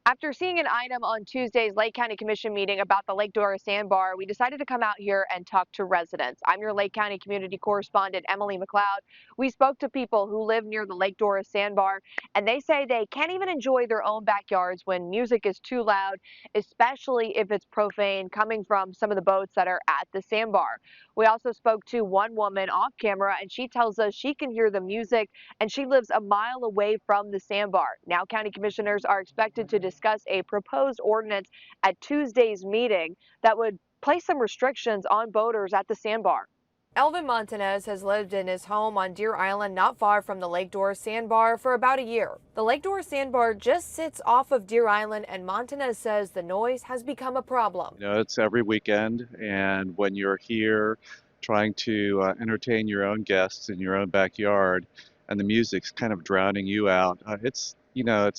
After seeing an item on Tuesday's Lake County Commission meeting about the Lake Dora Sandbar, we decided to come out here and talk to residents. I'm your Lake County Community Correspondent, Emily McLeod. We spoke to people who live near the Lake Dora Sandbar, and they say they can't even enjoy their own backyards when music is too loud, especially if it's profane coming from some of the boats that are at the sandbar. We also spoke to one woman off camera, and she tells us she can hear the music, and she lives a mile away from the sandbar. Now, county commissioners are expected to discuss a proposed ordinance at Tuesday's meeting that would place some restrictions on boaters at the sandbar. Elvin Montanez has lived in his home on Deer Island not far from the Lake Dora Sandbar for about a year. The Lake Dora Sandbar just sits off of Deer Island, and Montanez says the noise has become a problem. It's every weekend, and when you're here trying to entertain your own guests in your own backyard and the music's kind of drowning you out, it's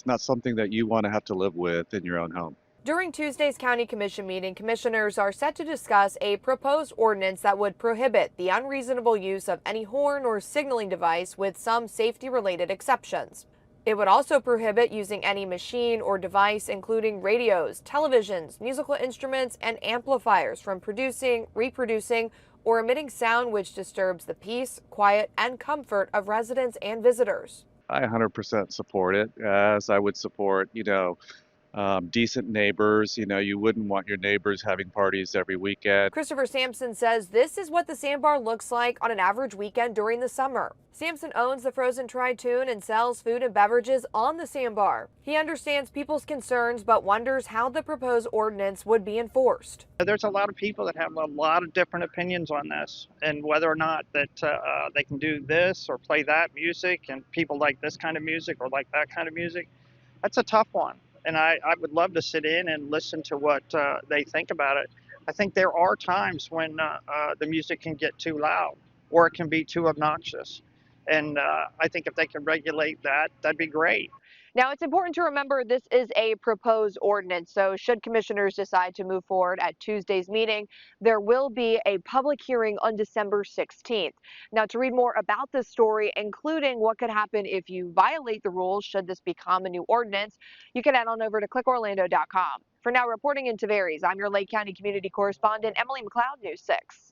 not something that you want to have to live with in your own home. During Tuesday's County Commission meeting, commissioners are set to discuss a proposed ordinance that would prohibit the unreasonable use of any horn or signaling device with some safety-related exceptions. It would also prohibit using any machine or device, including radios, televisions, musical instruments, and amplifiers, from producing, reproducing, or emitting sound which disturbs the peace, quiet, and comfort of residents and visitors. I 100% support it, as I would support, decent neighbors. You wouldn't want your neighbors having parties every weekend. Christopher Sampson says this is what the sandbar looks like on an average weekend during the summer. Sampson owns the Frozen Tri-Toon and sells food and beverages on the sandbar. He understands people's concerns, but wonders how the proposed ordinance would be enforced. There's a lot of people that have a lot of different opinions on this, and whether or not that they can do this or play that music, and people like this kind of music or like that kind of music. That's a tough one. And I would love to sit in and listen to what they think about it. I think there are times when the music can get too loud or it can be too obnoxious. And I think if they can regulate that, that'd be great. Now, it's important to remember this is a proposed ordinance, so should commissioners decide to move forward at Tuesday's meeting, there will be a public hearing on December 16th. Now, to read more about this story, including what could happen if you violate the rules should this become a new ordinance, you can head on over to clickorlando.com. For now, reporting in Tavares, I'm your Lake County Community Correspondent, Emily McLeod, News 6.